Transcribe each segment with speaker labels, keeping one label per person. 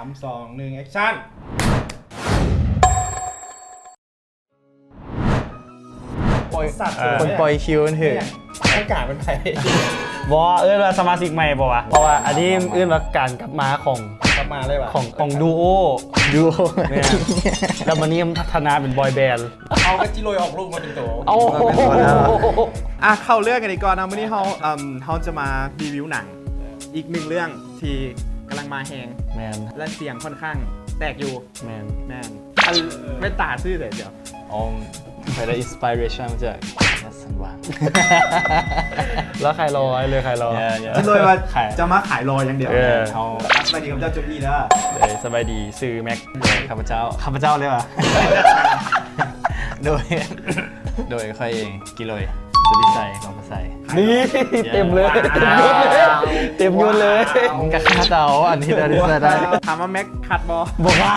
Speaker 1: 3 2 1แอคชั่นสัตว์
Speaker 2: คนปล่อยคิวนั่นคือ
Speaker 1: อากาศมันไป
Speaker 3: บอว่าสมาชิกใหม่บอกว่าเพราะว่าอันนี้ว่าการกลับมาของ
Speaker 1: กลับมาเลยว่ะ
Speaker 3: ของดูโอเนี่ยแล้วมันนี่พัฒนาเป็นบอยแบนด์
Speaker 1: เอากระจิโรยออกลูกมาเป็นตัว
Speaker 3: โอ้โห
Speaker 2: เข้าเรื่องกันดีก่อนนะวันนี้เขาจะมารีวิวหนังอีกหนึ่งเรื่องที่กำลังมาแหง
Speaker 3: แมน
Speaker 2: และเสียงค่อนข้างแตกอยู่
Speaker 3: แมน
Speaker 2: แม่นไม่ตาซื่อเลยเดี๋ยว
Speaker 3: ไปได้อินสปิเรชันมาจากสันหวังแล้วใครรอเลยใครรอ
Speaker 2: จะเลยว่าจะมาขายรออย่างเดียว
Speaker 3: เขา
Speaker 2: สวัสดีครับเจ้าจุดี้นะ
Speaker 3: สบายดีซื้อแม็กข้าพเจ้าเลยว่ะ โดยค่อยเองกิโลยสุดิใส่ของภาษานี่เต็มเลยเต็มยนเลยกระคาเตาอันที่ได้
Speaker 2: ถามว่าแม็กคัดบอ
Speaker 3: บอกว่า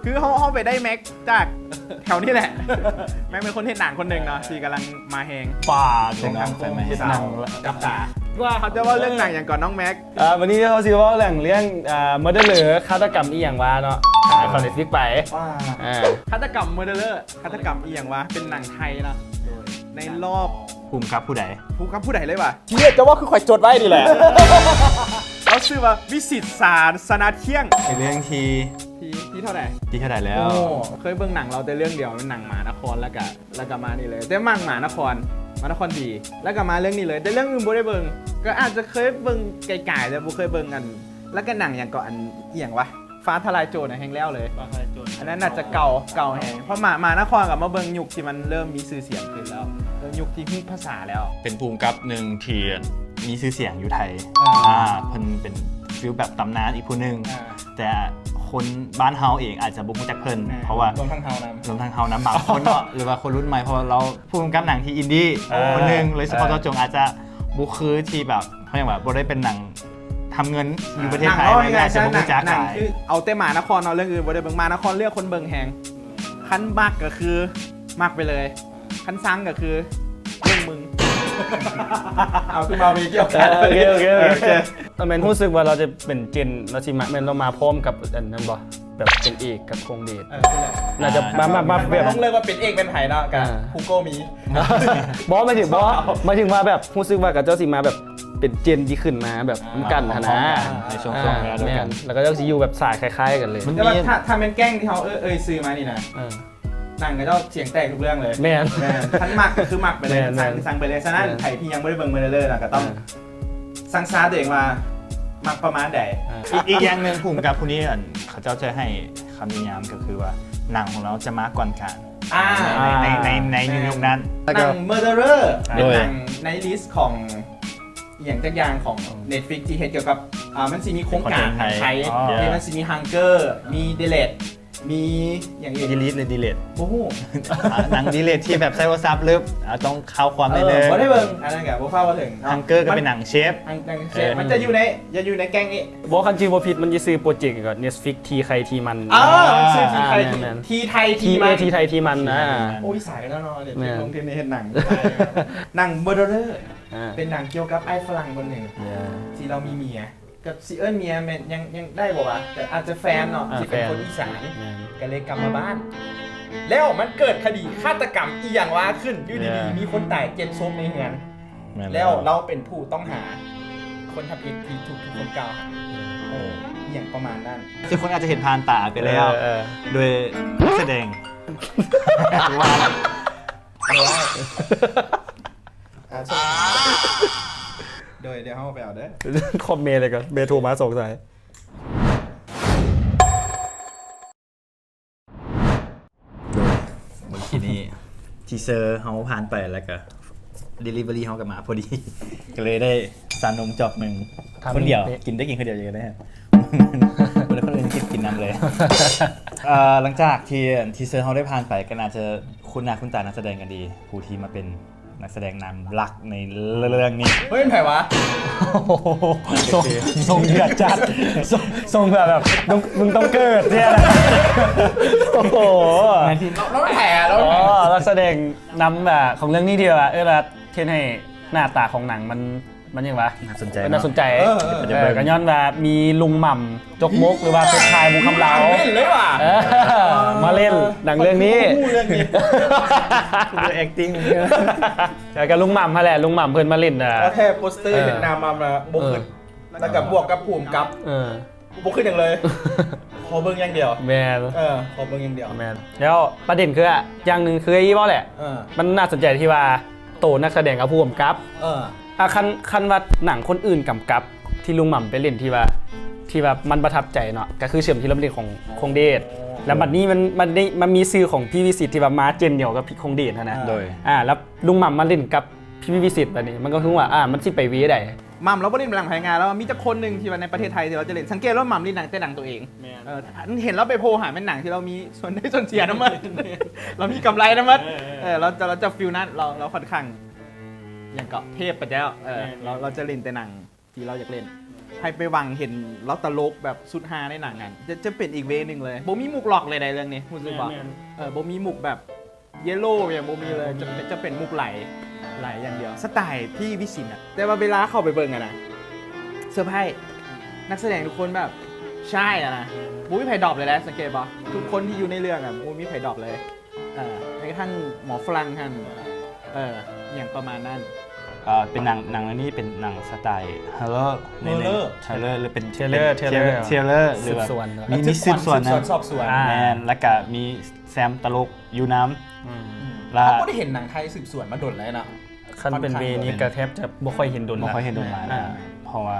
Speaker 2: คือเขาไปได้แม็กจากแถวนี้แหละ แม็กเป็นคนเห็นหนังคนหนึ่งเนาะที่กำลังมาแหง
Speaker 3: ป่า
Speaker 1: ตรงทาง
Speaker 3: ไปมาเห็นหนัง
Speaker 1: จับตา
Speaker 2: ว่าเขาจะว่าเรื่องหนังอย่างก่อนน้องแม็ก
Speaker 3: วันนี้เขาซิว่าเรื่องเมอร์เดอร์เหลือฆาตกรรมอีหยังวะเนาะคอนเนฟิกไป
Speaker 2: ฆาตกรรมเมอร์เดอร์ฆาตกรรมอีหยังวะเป็นหนังไทยนะในรอบ
Speaker 3: ภูมิกับผู้ใด
Speaker 2: ผู้ใดเลยว่ะ
Speaker 1: เทียจะว่าคือข่อยจดไว้ดีแหละ
Speaker 2: เขาชื่อว่าวิสิตสารสนาเที่ยง
Speaker 3: เรื่อง
Speaker 2: ที่เท่าไหร่
Speaker 3: ที่เท่าไหร่แล้ว
Speaker 2: เคยเบิ่งหนังเราแต่เรื่องเดียวเป็นหนังหมานครแล้วก็มานี่เลยแต่มั่งหมานครดีแล้วก็มาเรื่องนี้เลยแต่เรื่องอื่นบ่ได้เบิ่งก็อาจจะเคยเบิ่งไกลๆแต่บ่เคยเบิ่งกันแล้วก็หนังอย่างก่อนอันเอียงวะฟ้าทลายโจรแห่งแล้วเลยอันนั้นน่าจะเก่าแห่งเพราะมานครกับมาเบิ่งยุคที่มันเริ่มมีชื่อเสียงขึ้นแล้วเริ่มยุคที่มีภาษาแล้ว
Speaker 3: เป็นภูมิกับหนึ่งที่มีชื่อเสียงอยู่ไทยเพิ่นเป็นฟิลแบบตำนานอีกผู้หนึ่งแต่คนบ้านเฮาเองอาจจะบ่รู้จักเพิ่นเพราะว่าร
Speaker 1: วมทั้งเฮานะ
Speaker 3: รวมทั้งเฮานะบางคนเนาะหรือว่าคนรุ่นใหม่เพราะเราผู้กำกับหนังที่อินดี้คนหนึงเลยเฉพาะเจาะจงอาจจะบ่คือที่แบบเขาเรียกว่าบ่ได้เป็นหนังทำเงินอยู่ประเทศไทยเลยอาจจะบ่รู้จัก
Speaker 2: หนัง
Speaker 3: ขาย
Speaker 2: คือเอาแต่หมานครเอาเรื่องอื่นบ่ได้เบิ่งหมานครเลือกคนเบิ่งแฮงคันมักก็คือมักไปเลยคันซังก็คือเรื่องมึง
Speaker 1: เอาขึ้นมามีเกี่ยวกัน
Speaker 3: โอเคตอนเป็นรู้สึกว่าเราจะเป็นเจนเราสิมาเรามาพร้อมกับอันนั้นบ่แบบเป็นเอกกับคงเดชน่าจะมาแบบ
Speaker 1: ต้องเลิกว่าเป็นเอกเป็นไผ่เนาะกับฮูโก้มี
Speaker 3: บอสหมายถึงว่าแบบรู้สึกว่ากับเจ้าสิมาแบบเป็นเจนที่ขึ้นมาแบบกันนะในช่วงแล้วด้วยกันแล้วก็เจ้าสิอยู่แบบสายคล้ายๆกันเลย
Speaker 1: แต่ว่าถ้าเป็นแกล้งที่เขาซื้อมานี่นะหนังก็เจ้าเสียงแตกทุกเรื่องเลย
Speaker 3: แม่น
Speaker 1: ทันมักก็คือมักไปเลยสั่งไปเลยฉะนั้นไผ่ที่ยังไม่ได้เบิ่งมาเลยนะก็ต้องสั่งซาตัวเองมามักประมาณใด
Speaker 3: อีกอย่างหนึ่งภูมิกับผู้นี้เขาเจ้าจะให้คำนิยามก็คือว่าหนังของเราจะมาก่อนการในยุคนั้น
Speaker 1: หนัง Murderer เป็นหนังในลิสต์ของอย่างจักอย่างของ Netflix ที่เกี่ยวกับมันสิมีโครงการหนังไทยมันสิมี Hunger มี Delete มีอย่างอื่น
Speaker 3: ดีเลท
Speaker 1: โอ้โห
Speaker 3: หนังดีเลทที่แบบใช้โทรศัพท์หรือต้องเข้าความได้เลย
Speaker 1: บ่ได้เบิ่งอันนั้นแกบ่ฟ้าบ่ถึง
Speaker 3: ฮังเกอร์ก็เป็นหนังเชฟ
Speaker 1: มันจะอยู่ในแก๊งนี้
Speaker 3: บอกคันจีโบพิษมันจะซื้อโปรเจกต์กับ Netflix ทีใครทีมัน
Speaker 1: ชื่อทีไทยทีไทยทีมัน
Speaker 3: ทีไทยทีมันนะ
Speaker 1: โอ้ยสายแล้วเนาะเดี๋ยวลงเทปในเห็นหนังหนัง Murderer เป็นหนังเกี่ยวกับไอ้ฝรั่งคนหนึ่งที่เรามีเมียกับซีเอิ้นเมียยังได้บ่วะแต่อาจจะแฟนเนาะที่เป็นคนอีสานก็เลยกลับมาบ้านแล้วมันเกิดคดีฆาตกรรมอีหยังวะขึ้นอยู่ดีๆมีคนตายเจ็บซมในเฮือนแล้วเราเป็นผู้ต้องหาคนทำผิดที่ถูกทุกคนกล่าวหาอย่างประมาณนั้น
Speaker 3: ทุกคนอาจจะเห็นผ่านตาไปแล้วโดยนักแสดงว่า
Speaker 1: โดยเดี๋ยวเขาไปเอาเด้อ
Speaker 3: คอมเมนต์เลยก่อนเบโทรมาส่งสายเมื่อกี้นี้ทีเซอร์เขาผ่านไปแล้วก็ Delivery เขากลับมาพอดี ก็เลยได้สานนมจอกหนึ่งคนเดียวกินได้กินคนเดียวอย่างนี้คนอื่นกินน้ำเลยหลังจากที่ทีเซอร์เขาได้ผ่านไปก็น่าจะคุ้นหน้าคุ้นตานักแสดงกันดีผู้ที่มาเป็นนักแสดงนำหลักในเรื่องนี้
Speaker 1: เฮ้ยเป็นไผ่วะ
Speaker 3: ทรงเดือดจัดทรงแบบมึงต้องเกิดเนี่ยนะโอ้โห
Speaker 1: เราแผ่เรา
Speaker 3: นักแสดงนำแบบของเรื่องนี้เดียวเทนให้หน้าตาของหนังมัน
Speaker 4: มันยังวะ
Speaker 3: น่าสนใจ
Speaker 4: เป็นน่าสนใจ
Speaker 3: จะเบิ่ง
Speaker 4: กันย้อนว่ามีลุงหม่ำจกมกหรือว่าเพชรชายมุงคำเหลา
Speaker 1: เล่นเลยว่ะ
Speaker 4: เออมาเล่นหนังเรื่องนี้
Speaker 1: พูดเรื่องนี้
Speaker 3: คือ acting
Speaker 4: แต่กับลุงหม่ำฮะแหละลุงหม่ำเพิ่นมาเล่นอ่ะ
Speaker 1: แล้วแค่โปสเตอร์เห็นนามมาบวกขึ้นแล้วกับบวกกับภูมิกับ
Speaker 4: เออ
Speaker 1: บวกขึ้นอย่างเลย ขอเบิ่งอย่างเดียว
Speaker 4: แมน
Speaker 1: ขอเบิ่งอย่างเดียว
Speaker 4: แมนแล้วประเด็นคืออะอย่างหนึ่งคือไอ้ว่าแหละ มันน่าสนใจที่ว่าโตนักแสดงกับผู้กำกับคันว่าหนังคนอื่นกำกับที่ลุงหม่ำไปเล่นที่ว่ามันประทับใจเนาะก็คือเชื่อมที่เราเล่นของคงเดชแล้วบัดนี้มันมีซื้อของพี่วิสิตที่ว่ามาเจนเดียวกับพี่คงเดชนะ
Speaker 3: โดย
Speaker 4: แล้วลุงหม่ำมาเล่นกับพี่วิสิตแบบนี้มันก็คือว่ามันสิไปวีได้
Speaker 1: หม่ำเราไม่เล่นหนังภายงานแล้วมีแต่คนหนึ่งที่ว่าในประเทศไทยที่เราจะเล่นสังเกตว่าหม่ำเล่นหนังแต่หนังตัวเองเห็นแล้วไปโพหาเป็นหนังที่เรามีส่วนได้ส่วนเสียนะมั้ยเรามีกำไรนะมั้ยเราจะฟิลนั้นเราค่อนข้างอย่างเกาะเทพไปแล้วเราจะเล่นแต่หนังที่เราอยากเล่นให้ไปวังเห็นเราตลกแบบสุดฮาในหนังกันจะเป็นอีกเวนึงเลยโบมีมุกหลอกเลยในเรื่องนี้รู้สึกว่าโบมีมุกแบบเยลโล่อย่างโบมีเลยจะเป็นมุกไหลอย่างเดียวสไตล์พี่วิสิตอะแต่ว่าเวลาเข้าไปเบิ่งอะนะเซอร์ไพรส์นักแสดงทุกคนแบบใช่อะนะบูมีไผ่ดรอปเลยนะสังเกตป่ะทุกคนที่อยู่ในเรื่องอะบูมีไผ่ดรอปเลยแม้กระทั่งหมอฝรั่งท่านอย่างประมาณนั้น
Speaker 3: เป็นหนังเรื่องนี้เป็นหนังสไตล์ฮอลเลอร์หรือเป็น
Speaker 4: เทเลอร์
Speaker 3: หรือแบบ
Speaker 4: สืบสวน
Speaker 3: มีสืบสวนนะ
Speaker 1: สอบสวน
Speaker 3: แมนแล้วก็มีแซมตลกยูน้ำแล้ว
Speaker 1: เขาก็ได้เห็นหนังไทยสืบสวนมาโดนแล้วนะ
Speaker 4: คันเป็นเวนี้ก็แทบจะบ่ค่อยเห็นโดน
Speaker 3: ไม่ค่อยเห็นโดนมา
Speaker 4: อ่า
Speaker 3: เพราะว่า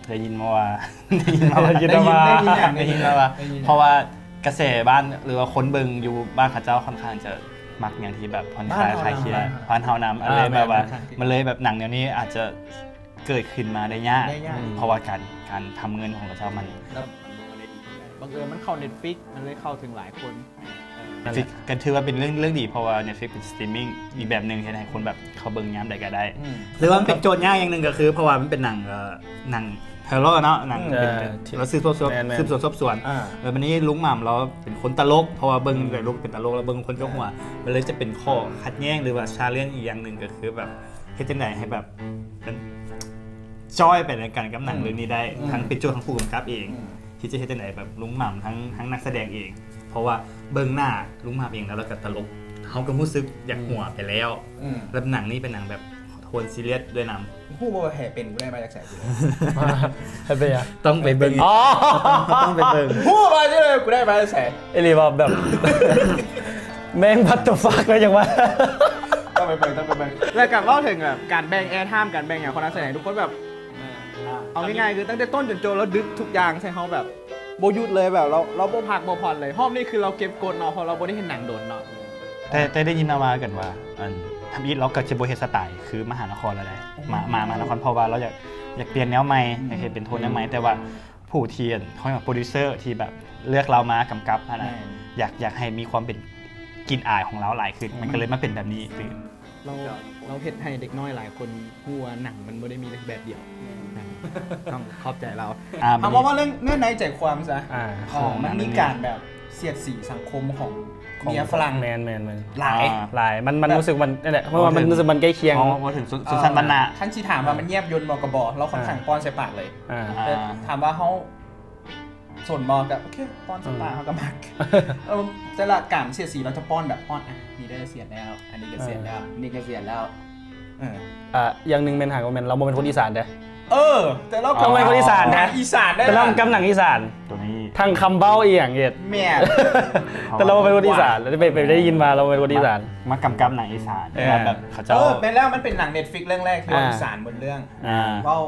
Speaker 3: ได้ยินมาว่า
Speaker 4: ได้ยินมาว่า
Speaker 3: เพราะว่ากระแสบ้านหรือว่าคนเบิงอยู่บ้านข้าเจ้าค่อนข้างจะมักอย่างที่แบบผ่อนคลายคลายเครียดผ่านเฮาน้ำอะไรแบบว่ามันเลยแบบหนังแนวนี้อาจจะเกิดขึ้นมาได้ยากเพราะว่าการทำเงินของข้าเจ้ามัน
Speaker 1: บังเอิญมันเข้า Netflix มันเลยเข้าถึงหลายคน
Speaker 3: Netflix ก็ถือว่าเป็นเรื่องดีเพราะว่า Netflix เป็นสตรีมมิ่งอีกแบบหนึ่งที่ให้คนแบบเขาเบิ่งย้ำใดก็ได้หรือว่ามันเป็นโจทย์ยากอย่างหนึ่งก็คือเพราะว่ามันเป็นหนังเฮลโลเนาะหนังเป็นเราสืบสวนสอบสวนวันนี้ลุงหม่ำเราเป็นคนตลกเพราะว่าเบิ่งแต่ลุกเป็นตลกแล้วเบิ่งคนก็หัวมันเลยจะเป็นข้อขัดแย้งหรือว่าชาเลนจ์อีกอย่างหนึ่งก็คือแบบเฮ็ดจังได๋ให้แบบมันจอยไปในการกับหนังเรื่องนี้ได้ทั้งเป็นโจทย์ทั้งผู้กำกับเองที่จะเฮ็ดจังได๋แบบลุงหม่ำทั้งนักแสดงเองเพราะว่าเบิ่งหน้าลุงหม่ำเองแล้วก็ตลกเฮาก็รู้สึกอยากหัวไปแล้วแล้วหนังนี้เป็นหนังแบบโทนซีเรียสด้วยนำ
Speaker 1: ผู้บ่แห่เป็นกูได้มาจากแสนอยู่
Speaker 4: ให้ไปอ่ะ
Speaker 3: ต้องไปเบิ่ง
Speaker 4: อ๋อ
Speaker 3: ต้องไปเบิ่ง
Speaker 1: ผู้มาที่เลยกูได้มาจากแสน
Speaker 4: เอลีบอกแบบ แม่งพัตตฟักแล้วจังวะ
Speaker 1: ต้องไปเบิ่งแล้วกับเล่าถึงแบบการแบ่งแอร์ไทม์การแบ่งอย่างคนนักแสดงทุกคนแบบเอาง่ายๆคือตั้งแต่ต้นจนจบแล้วดึกทุกอย่างใช่เขาแบบโบยุดเลยแบบเราโบพักโบผ่อนเลยห้องนี่คือเราเก็บกดเนาะเพราะเราโบได้เห็นหนังโดนเนาะ
Speaker 3: แต่ได้ยินมากันว่าทำอีทเราก็จะโบเฮดสไตล์คือมหานครแล้วได้มหานครเพราะว่าเราอยากเปลี่ยนแนวใหม่อยากเห็นเป็นโทนแนวใหม่แต่ว่าผู้เทียนเขาอย่างโปรดิวเซอร์ที่แบบเลือกเรามากำกับนะอยากให้มีความเป็นกลิ่นอายของเราหลายขึ้นมันก็เลยมาเป็นแบบนี้ตื่น
Speaker 1: เราเห็นให้เด็กน้อยหลายคนหัวหนังมันไม่ได้มีแบบเดียวต้องขอบใจเราเอาว่าเรื่องในใจความซะมันมีการแบบเสียดสีสังคมของเมียฝรั่ง
Speaker 4: แมน
Speaker 1: หลาย
Speaker 4: มันรู้สึกมันนี่แหละเพราะว่ามันรู้สึกมันใกล้เคียง
Speaker 3: มาถึงสุสันบรรณา
Speaker 1: ท่านชี้ถามว่ามันเงียบยนต์บอกกระบอกเราค่อนข้างป้อนใส่ปากเลยแต่ถามว่าเขาส่วนมองกับโอเคป้อนใส่ปากเขาก็มักแต่ละการเสียดสีเราจะป้อนแบบป้อนนี่ได้เสียดแล้วอันนี้ก็เสียดแล้วนี่ก็เสียดแล้ว
Speaker 4: อย่างหนึ่งเป็นหางว่าเราเป็นคนอีสานเด้
Speaker 1: แต่เรา
Speaker 4: เป็นคนอีสานนะ
Speaker 1: อีสานได้
Speaker 4: แต่เรากำหนังอีสาน
Speaker 3: ตัวนี้
Speaker 4: ทางคำเบ้าอีอย่างเงี้ย
Speaker 1: แม่
Speaker 4: แต่เราเป็นคนอีสานเราไปได้ยินมาเราเป็นคนอีสาน
Speaker 3: มากำกับหนังอีสานแบบเขาเจ้า
Speaker 1: เป็นแล้วมันเป็นหนัง Netflix เรื่องแรกที่อีสานบนเรื่อง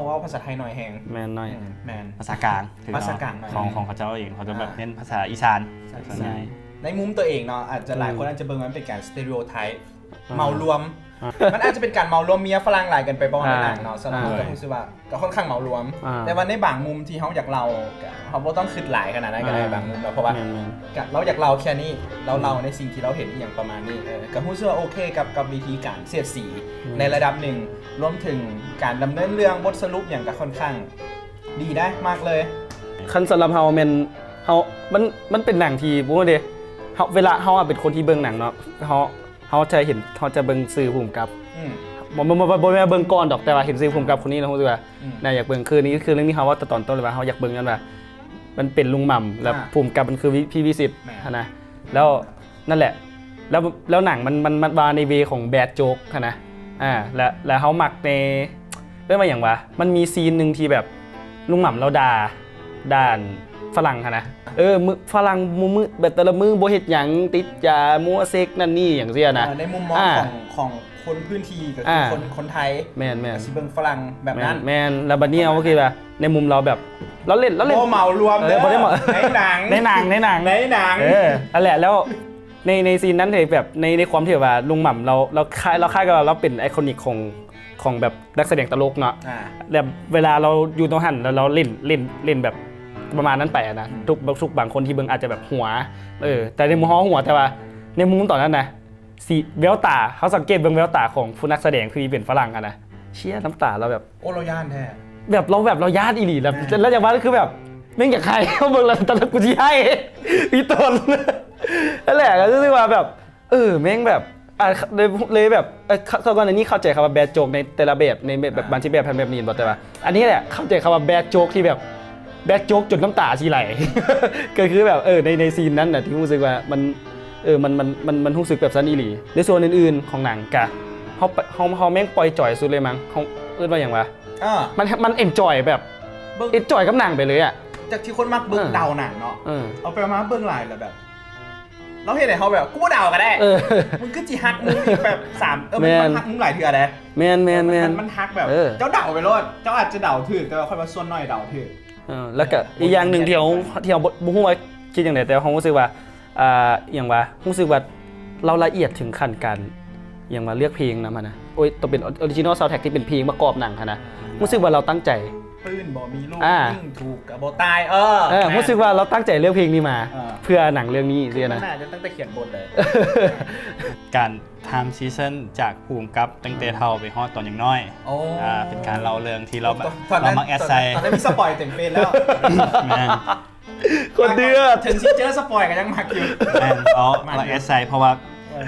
Speaker 1: ว่าภาษาไทยหน่อยแหง
Speaker 4: แมนหน่อย
Speaker 1: แมน
Speaker 3: ภาษากลางของเขาเจ้าเองเขาจะแบบเน้นภาษาอีสาน
Speaker 1: ในมุมตัวเองเนาะอาจจะหลายคนอาจจะเบิ่งมันเป็นการสเตอริโอไทป์เมารวมมันอาจจะเป็นการเมารวมเมียฝรั่งหลายกันไปบ้างในหนังเนาะสำหรับก็รู้สึกว่าก็ค่อนข้างเมารวมแต่ว่าในบางมุมที่เขาอยากเราเขาไม่ต้องคิดหลายขนาดนั้นก็ได้บางมุมเราเพราะว่าเราอยากเราแค่นี้เราในสิ่งที่เราเห็นอย่างประมาณนี้ก็รู้สึกว่าโอเคกับวิธีการเสียดสีในระดับหนึ่งรวมถึงการดำเนินเรื่องบทสรุปอย่างก็ค่อนข้างดีได้มากเลย
Speaker 4: คันสำหรับเฮามันเป็นหนังที่พูดเลยเวลาเฮาเป็นคนที่เบิ่งหนังเนาะเขาจะเห็นเขาจะเบิ่งสื่อภูมิกับ บ่แม่เบิ่งก่อนดอกแต่ว่าเห็นซีผมกับคนนี้แล้วรู้สึกว่าน่าอยากเบิ่งคือนี้คือเรื่องนี้เขาว่าตอนต้นเลยว่าเขาอยากเบิ่งกันว่ามันเป็นลุงหม่ำแล้วภูมิกับมันคือพี่วิสิตนะแล้วนั่นแหละแล้วหนังมันมาในเวของแบดโจ๊กนะแล้วเขาหมักในเรื่องว่าอย่างวะมันมีซีนหนึ่งที่แบบลุงหม่ำเราด่านฝรั่งนะมือฝรั่งมือแบบแต่ละมือโบเฮ็ดหยังติดยามัวเซ็กนั่นนี่อย่างเสียนะ
Speaker 1: ในมุมมองของคนพื้นที่ก็คือคนไทย
Speaker 4: แม่น
Speaker 1: สิเบิ่งฝรั่งแบบนั้น
Speaker 4: แม่นแล้วบัดนี้ก็คือแบบในมุมเราแบบเราเล่น
Speaker 1: โมเหมารวม
Speaker 4: บ่ได้ในหนังนั่นแหละแล้วในซีนนั้นเลยแบบในความที่ว่าลุงหม่ำเราค่ายกับเราเป็นไอคอนิกของแบบนักแสดงตลกเนาะแบบเวลาเราอยู่ตรงหันแล้วเราเล่นแบบประมาณนั้นไปนะทุกบางคนที่เบิ่งอาจจะแบบหัวแต่ในมุมหัวแต่ว่าในมุมตอนนั้นนะสีแววตาเขาสังเกตเบิ่งแววตาของผู้นักแสดงคือเป็นฝรั่งนะเชี่ยน้ำตาเราแบบ
Speaker 1: โอ้เราย่านแท้
Speaker 4: แบบเราญาติอีหลีแล้วอย่างว่าคือแบบแม่งอยากใครเขาเบิ่งแล้วตอนกูชี้ให้พี่ต้นนั่นแหละก็รู้สึกว่าแบบแม่งแบบเลยแบบก่อนอันนี้เข้าใจคำว่าแบดโจ๊กในแต่ละแบบในแบบบางที่แบบพันแบบนี้บอกแต่ว่าอันนี้แหละเข้าใจคำว่าแบดโจ๊กที่แบบแบดโจ๊กจนน้ำตาชีไหลก็คือแบบในซีนนั้นน่ะที่รู้สึกว่ามันรู้สึกแบบซันอีหลีในส่วนอื่นๆของหนังกะเขาแม่งปล่อยจ่อยสุดเลยมั้งเขาว่าอย่างวะมันเอ็นจอยแบบเอ็นจอยกับหนังไปเลยอ่ะ
Speaker 1: จากที่คนมักเบิ่งเดาหนังเนาะเอาไปมาเบิ่งหลายแล้วแบบเราเห็นไหนเขาแบบกูบ่เดาก็ได้มึงก็จีฮักมึงแบบ3มันฮักมึงหลายเทื่อเลย
Speaker 4: แมน
Speaker 1: มันฮักแบบเจ้าเดาไปโลดเจ้าอาจจะเดาถูกแต่ว่าค่อยมาส่วนน้อยเดาถูก
Speaker 4: แล้วก็อีกอย่างหนึ่งที่เราบ่ฮู้ว่าคิดอย่างไรแต่เขารู้สึกว่าอย่างว่ารู้สึกว่าเราละเอียดถึงขั้นการอย่างมาเลือกเพลงนะมันนะโอ้ยต้องเป็นออริจินอลซาวด์แทร็กที่เป็นเพลงประกอบหนังนะรู้สึกว่าเราตั้งใจ
Speaker 1: ปืนบ่มีลูกยิ่งถูกกับบ่ตาย
Speaker 4: รู้สึกว่าเราตั้งใจเลือกเพลงนี้มาเพื่อหนังเรื่องนี้สินะ
Speaker 1: น่าจะตั้งแต่เขียนบทเลย
Speaker 3: การทำซีซั่นจากภูมิกับตั้งแต่เท่าไปฮอดตอนอย่างน้อยเป็นการเล่าเรื่องที่เรามักแอดไซ
Speaker 1: ตอนนั้นมีสปอยเต็มเฟซแล้ว
Speaker 4: คนเดือด
Speaker 1: ถึงซิเจอร์สปอยกันยังมักอยู่
Speaker 3: เราแอดไซเพราะว่า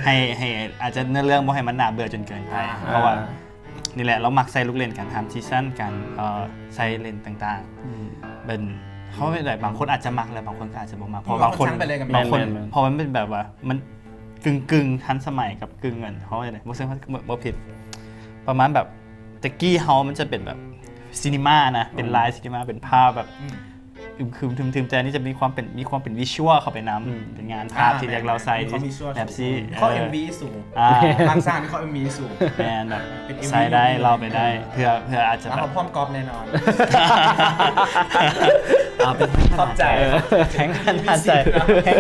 Speaker 3: ให้อาจจะเนื้อเรื่องบ่ให้มันน่าเบื่อจนเกินไปเพราะว่านี่แหละเรามักใส่ลูกเล่นกันทำซีซั่นกันใส่เล่นต่างๆเป็นเขาเป็นแบบบางคนอาจจะมักแล้วบางคนอาจจะบ่มักเพราะบางคนพอมันเป็นแบบว่ามันกึ่งทันสมัยกับกึ่งเงินเขาอะไรบ่ซึ่งบ่ผิดประมาณแบบตะกี้เฮามันจะเป็นแบบซีนีมานะเป็นไลฟ์ซีนีมาเป็นภาพแบบคือถึงแต่นี่จะมีความเป็นวิชวลเข้าไปนำเป็นงานภาพที่เรียกเราใส่แบบซี
Speaker 1: เขา MV สูงบางสร้างที่เขา MV สูง
Speaker 3: แมนแบบใส่ได้เราไปได้เพื่ออาจจะ
Speaker 1: แบบพร้อมกอล์ฟแน่นอน
Speaker 3: เป็น
Speaker 1: ขอบใจ
Speaker 3: แข็ง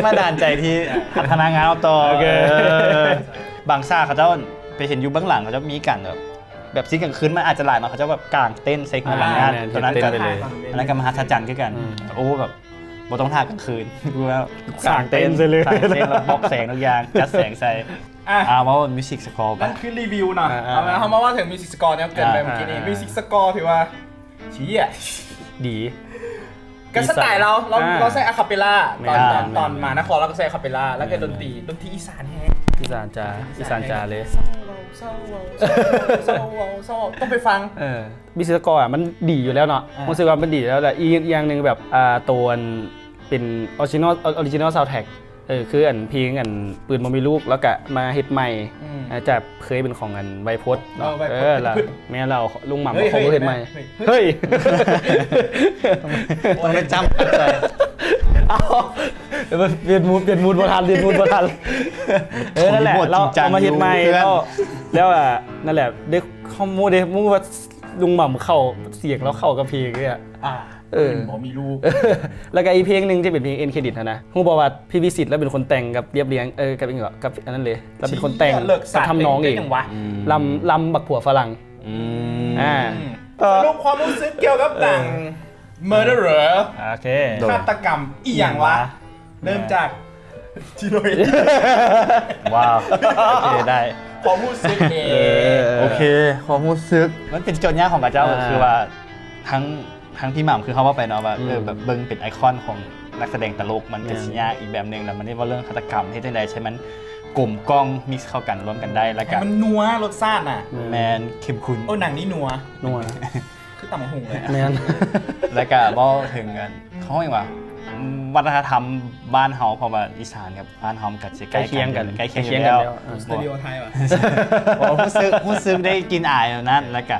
Speaker 3: มาดานใจที่พัฒนางานเอาต่อบางซ่าเขาจะไปเห็นอยู่เบื้องหลังเขาจะมีกันแบบซีกลางคืนมันอาจจะหลายเนาะเขาจะแบบกางเต้นเซ็กมาหลังงานตอนนั้นก็มหัศจรรย์ขึ้นกันโอ้แบบบ่ต้องท่ากลางคืนดูแล้ว
Speaker 4: กางเต้นเลย
Speaker 3: แล้วบล็อกแสงทุกอย่างจัดแสงใส่ว่ามิวสิกสกอร์
Speaker 1: นั่นคือรีวิวหน่อยเอาละเขามาว่าถึงมิวสิกสกอร์เนี่ยเกินไปเมื่อกี้นี้มิวสิกสกอร์ถือว่าชี้อ่ะ
Speaker 4: ดี
Speaker 1: ก็สไตล์เราใส่อะคาเปล่าตอนมานครเราก็ใส่อะคาเปล่าแล้วก็ดนตรีอีสานแห้ง
Speaker 4: อีสานจ๋าเลย
Speaker 1: เศร้าต้องไปฟัง
Speaker 4: มิวสิกสกอร์มันดีอยู่แล้วเนาะรู้สึกว่ามันดีแล้วแต่อีกอย่างนึงแบบตัวเป็นออริจินอลซาวด์แทร็กคืออันเพลงอันปืนบ่มีลูกแล้วก็มาเฮ็ดใหม่จะเคยเป็นของอันไวโพสแล้วแม่เราลุงหม่ำเขาเฮ็ดใหม่เฮ้ย
Speaker 3: ต้องได้จำใจ
Speaker 4: เปลี่ยนมูดบ่ทันนั่นแหละเราเอามาเฮ็ดใหม่แล้วนั่นแหละได้ข้อมูลว่าลุงหม่ำเข้าเสียงแล้วเข้ากับเพลงเนี่ย
Speaker 1: บ่มีลูก
Speaker 4: แล้วก็อีกเพลงนึงที่เป็นเพลงเอ็นเครดิตนะฮู้บ่ว่าพี่วิสิตแล้วเป็นคนแต่งกับเรียบเรียงกับอีกกับอันนั้นเลยแล้วเป็นคนแต่งกับทำน้องเองลำบักผัวฝรั่ง
Speaker 1: สรุปความรู้สึกเกี่ยวกับหนัง Murderer
Speaker 4: โอเค
Speaker 1: ฆาตกรรมอีหยังวะเริ่มจากทีโรย
Speaker 3: ว้าวโอเคได้
Speaker 1: ความรู้สึก
Speaker 3: โอเคความรู้สึกมันเป็นโจทย์ยากของกระเจ้าคือว่าทั้งพี่หม่ำคือเขาว่าไปเนาะว่าแบบเบิ้งเป็นไอคอนของนักแสดงตลกมันเป็นสัญญาอีกแบบนึงแล้วมันนี่ว่าเรื่องฆาตกรรมที่ใดใช่มัน กลมกล้องมิกซ์เข้ากันรวมกันได้แล้วก็
Speaker 1: มันนัวรสชาติน่ะ
Speaker 3: แมนเข้มข้น
Speaker 1: โอ้หนังนี่นัว
Speaker 4: นัว
Speaker 1: คือตำบักหุ่งเลยอะ
Speaker 4: แมน
Speaker 3: แล้วก็เว้าถึงกันเขาเรียกว่าวัฒนธรรมบ้านเฮาเพราะว่าอีสานกับบ้านเฮามันก็สิใกล้เคียงกันใกล้เคียงอยู่แล้ว
Speaker 1: สตูดิโอไทยว่ะ
Speaker 3: ผู้ซึกได้กินอายแบบนั้นแล้วก็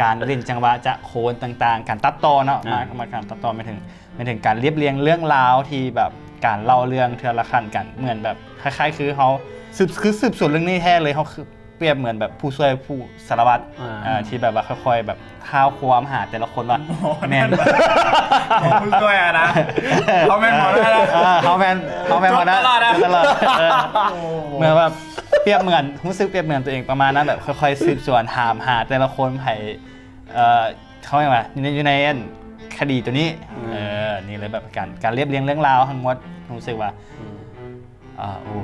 Speaker 3: การเล่นจังหวะจะโคนต่างๆ การตัดต่อเนาะมาการตัดต่อไม่ถึงการเรียบเรียงเรื่องราวที่แบบการเล่าเรื่องเทือละขั้นกันเหมือนแบบคล้ายๆคือเขาสืบสวนเรื่องนี้แท้เลยเขาคือเปรียบเหมือนแบบผู้ช่วยผู้สารวัตรที่แบบว่าค่อยๆแบบข้าวความหาแต่ละคนว่าแมน
Speaker 1: มึงด้วยอะนะเขาแม่นหมดแล้วนะ
Speaker 3: เขาแมนหมดนะ
Speaker 1: ตลอดอะ
Speaker 3: ตลอดเหมือนแบบเปรียบเหมือนรู้สึกเปรียบเหมือนตัวเองประมาณนั้นแบบค่อยๆสืบสวนหแต่ละคนไผ่เขาเรียกว่าอยู่ในคดีตัวนี้นี่เลยแบบการเรียบเรียงเรื่องราวทั้งหมดรู้สึกว่าโอ้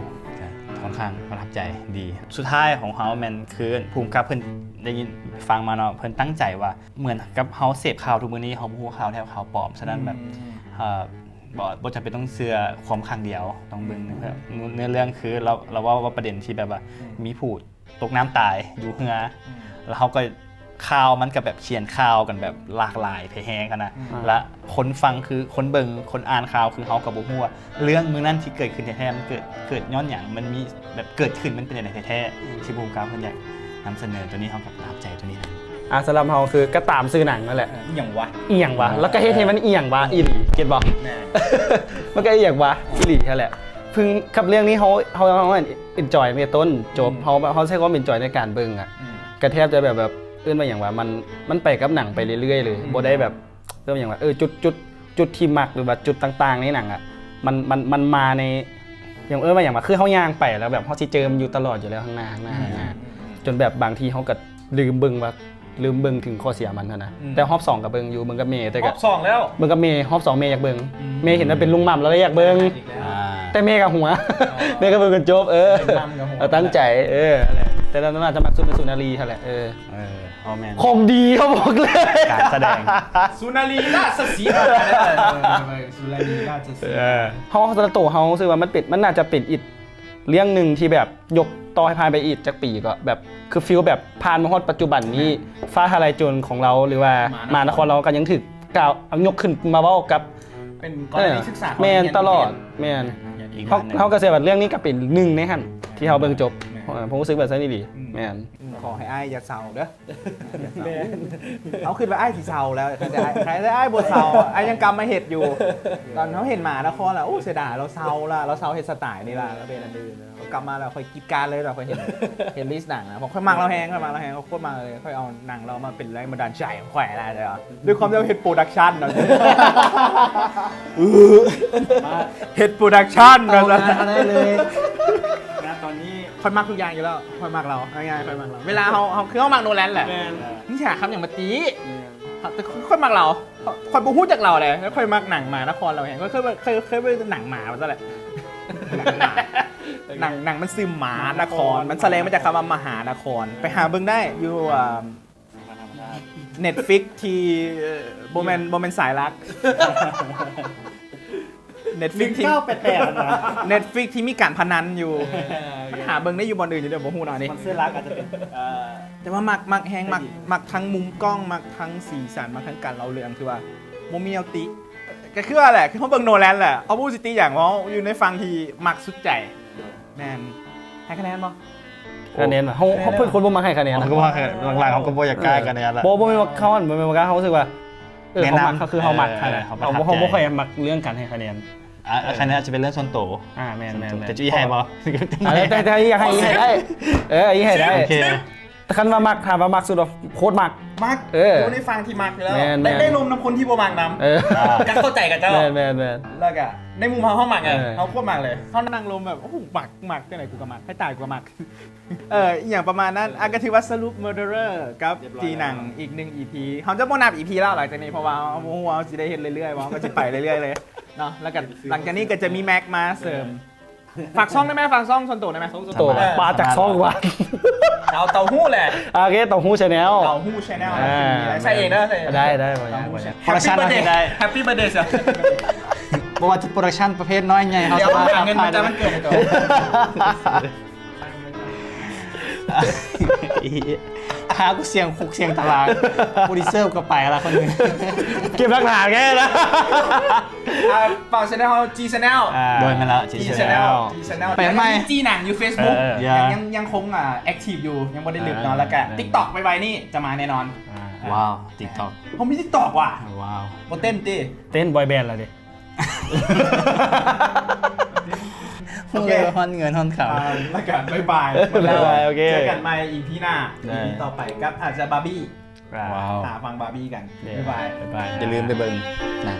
Speaker 3: ค่อนข้างประทับใจดีสุดท้ายของเฮาแมนคือภูมิกับเพิ่นได้ยินฟังมาเนาะเพิ่นตั้งใจว่าเหมือนกับเฮาเสพข่าวทุกมื้อนี้เฮาบ่ฮู้ข่าวแทบข่าวปลอมฉะนั้นแบบบ่จำเป็นต้องเชื่อความข้างเดียวต้องเบิ่งเนื้อเรื่องคือเราว่าประเด็นที่แบบว่ามีผู้ตกน้ำตายอยู่เฮือแล้วเขาก็ข่าวมันกับแบบเขียนข่าวกันแบบหลากหลายเพแฮงกันนะและคนฟังคือคนเบิ่งคนอ่านข่าวคือเขากับบ่ฮู้ว่าเรื่องมื้อนั้นที่เกิดขึ้นแท้ๆมันเกิดย้อนหยังมันมีแบบเกิดขึ้นมันเป็นจังได๋แท้ๆที่ภูมิกับเพิ่นอยากนำเสนอตัวนี้เฮากับประทับใจตัวนี้นะ
Speaker 4: สำหรับเฮาคือก็ตามซื้อหนังนั่นแหละ
Speaker 1: อย่างวะ
Speaker 4: อีหยังวะแล้วก็เฮ็ดให้มันอีหยังวะอีหลีเก็ตบ่
Speaker 1: แม่
Speaker 4: มันก็อีหยังวะอีหลีนั่นแหละเพิ่งกับเรื่องนี้เฮาเอนจอยตั้งแต่ต้นจบเฮาใช้ความเอนจอยในการเบิ่งอ่ะก็แทบจะแบบเอื้อนว่าอย่างว่ามันไปกับหนังไปเรื่อยๆเลยบ่ได้แบบเรื่องอย่างว่าจุดที่มักหรือว่าจุดต่างๆในหนังอ่ะมันมาในอย่างว่าอย่างว่าคือเฮาย่างไปแล้วแบบเฮาสิเจิมอยู่ตลอดอยู่แล้วข้างหน้าจนแบบบางทีเฮาก็ลืมเบิ่งถึงข้อเสียมันนะแต่รอบ2ก็เบิ่งอยู่เบิ่งกับเมย์แต่
Speaker 1: ร
Speaker 4: ก็
Speaker 1: อบสองแล้ว
Speaker 4: เบิ่งกับเมย์รอบ2เมย์อยากเบิ่งเมย์เห็นว่าเป็นลุงหม่ำแล้วเลยอยากเบิ่งแต่เมย์กับหัวเมย์ก็เบิ่งกันจบตั้งใจแต่เราน่าจะมักสุดเป็นสุนารีนั่นแหละ
Speaker 3: เอาแมน
Speaker 4: ของดีเขาบอกเลย
Speaker 3: การแสดง
Speaker 1: สุนารีราชสีมาสุนารีราชสีมา
Speaker 4: เฮาสตาร์โตเฮาซื้อว่ามันน่าจะเป็นอีกเรื่องหนึ่งที่แบบยกต่อให้ผ่านไปอีกจากปีก็แบบคือฟีลแบบผ่านมาฮอดปัจจุบันนี้ฟ้าทลายโจรของเราหรือว่ามานครเราก็ยังถึกกล่าวยกขึ้นมาเว้ากับ
Speaker 1: เป็นกรณีศึกษา
Speaker 4: แม่นตลอดแม่นเฮาก็เสียว่าเรื่องนี้ก็เป็นหนึ่งในหั่นที่เฮาเบิ่งจบผมรู้สึกแบบนั้นดีแม่น
Speaker 2: ขอให้อ้ายอย่าเศร้าเด้อเอาขึ้นไปอ้ายสิเศร้าแล้วใครได้อ้ายบ่เศร้าอ้ายยังกำมาเห็ดอยู่ ตอนเขาเห็นหมานครแล้วโอ้เสียดายเราเศร้าละเราเศร้าเฮ็ดสไตล์นี่ล่ะแล้วเป็นอันอื่นเขากลับมาแล้วค่อยกิจการเลยเราค่อยเห็นลิสต์หนังนะผมค่อยมักเราแฮงเขาโคตรมาเลยค่อยเอาหนังเรามาเป็นแรงบันดาลใจของแขวนอะไรเลยด้วยความที่เราเฮ็ดโปรดักชั่นเนาะเฮ็ดโปรดักชั่นอะไรเลยนะตอนนี้ค่อยมักทุกอย่างอยู่แล้วค่อยมักเราง่ายๆค่อยมักเราเวลาเขาคือเขามักโนแลนแหละนี่ฉากคำอย่างมาตีแต่ค่อยมักเราค่อยบูฮู้จากเราเลยแล้วค่อยมักหนังหมานครเราเห็นก็เคยไปหนังหมามันซะแหละหนังมันซึมหมานครมันแสดงมาจากคำว่ามหานครไปหาเบิ่งได้อยู่Netflix ที่โบแมนสายรัก Netflix ที่Netflix ที่มีการพนันอยู่หาเบิ่งได้อยู่บนอื่นอยู่เดี๋ยวผมพูดหน่อยนี่มันเสื้อรักอาจจะเป็นแต่ว่ามักแฮงมักทั้งมุมกล้องมักทั้งสีสันมักทั้งการเล่าเรื่องคือว่าโมมีเอาติก็คือว่าแหละคือเขาเบิ่งโนแลนแหละเอาบูซิตี้อย่างว่าอยู่ในฟังที่มักสุดใจแมนให้คะแนนบ่
Speaker 4: คะแนนเฮาเพิ่นคนบ่มักให้คะแนน
Speaker 3: เขาก็ว่าหลังๆเขาก็บ่อยากกล้ากันเนี่ยแหละ
Speaker 4: บ่แม่นว่าเขาบ่แม่นว่าเขารู้สึกว่าเขาคือเฮามักเขาบ่ค่อยมักเรื่องการให้คะแนน
Speaker 3: คะแนนอาจจะเป็นเรื่องส่วนตัว
Speaker 4: แม่น
Speaker 3: แต่จะอีให้บ่
Speaker 4: แต่อยากให้ได้อีให้ได้โอเคแต่คันว่ามักถามว่ามักสุดโคตรมัก
Speaker 1: ดูในฟังที่มักอยู่แล้วได้ลมน้ำคนที่บ่มักนำกันเข้าใจกันเจ้า
Speaker 4: แม่น
Speaker 1: แล้วก็ในมุมเขามักเขาโคตรมักเลยเขานั่งลมแบบโอ้โหมักจังไหนกูก็มักให้ตายกูก็มักอย่างประมาณนั้นก็ถือว่าสรุป Murderer กับทีหนังอีก1 EP เขาจะบ่นับ EP แล้วหลังจากนี้เพราะว่าเราสิได้เห็นเรื่อยๆว่าก็สิไปเรื่อยๆเลยเนาะแล้วก็หลังจากนี้ก็จะมีแม็กมาเสริมฝากซ่องได้ไหมฝากซ่องส่วนตัวได้ไหม
Speaker 4: ส่วนตัวปลาจากซ่องวัน
Speaker 1: เต่าหู้แหละ
Speaker 4: โอเคเต่าหู้ชาแนล
Speaker 1: ใช่เองนะ
Speaker 4: ได้
Speaker 3: คอลเลคชั่นได้
Speaker 1: แฮปปี้เบิร์ดเดย์
Speaker 3: บ่ว่าจะโปรดักชั่นประเภทน้อยใหญ่เขา
Speaker 1: เดี๋ยว
Speaker 3: สามารถ
Speaker 1: หาเงินมาจะมันเกิดก่อน
Speaker 3: หากูเสียงคุกเสียงตารางโปรดิวเซอร์ก็ไปละคนหนึง
Speaker 4: เก็บหลักฐานแค่นะ
Speaker 1: ฝากช anel G channel
Speaker 3: โดยมาแล้ว
Speaker 1: G channel G channel
Speaker 3: ไปไหม
Speaker 1: จีหนังอยู่ Facebook ยังคงแอคทีฟอยู่ยังไม่ได้หลุดเนาะแล้วก็ TikTok ไวๆนี่จะมาแน่นอน
Speaker 3: ว้าว TikTok
Speaker 1: ผมมี TikTok ว่ะ
Speaker 3: ว้าว
Speaker 1: โมเต้นดิ
Speaker 4: เต้นบอยแบนด์แล้วดิ
Speaker 3: โอเคฮอนเงินฮอนเขา
Speaker 1: แล้วกันบ๊ายบาย
Speaker 4: โอเค
Speaker 1: เจอกันใหม่ EP หน้า EP ต่อไปกับอาจจะบาร์บี้
Speaker 3: ว้าว
Speaker 1: ฟังบาร์บี้กัน บ๊ายบาย
Speaker 4: บ๊ายบาย
Speaker 3: อย่าลืมไปเบิ่งหนัง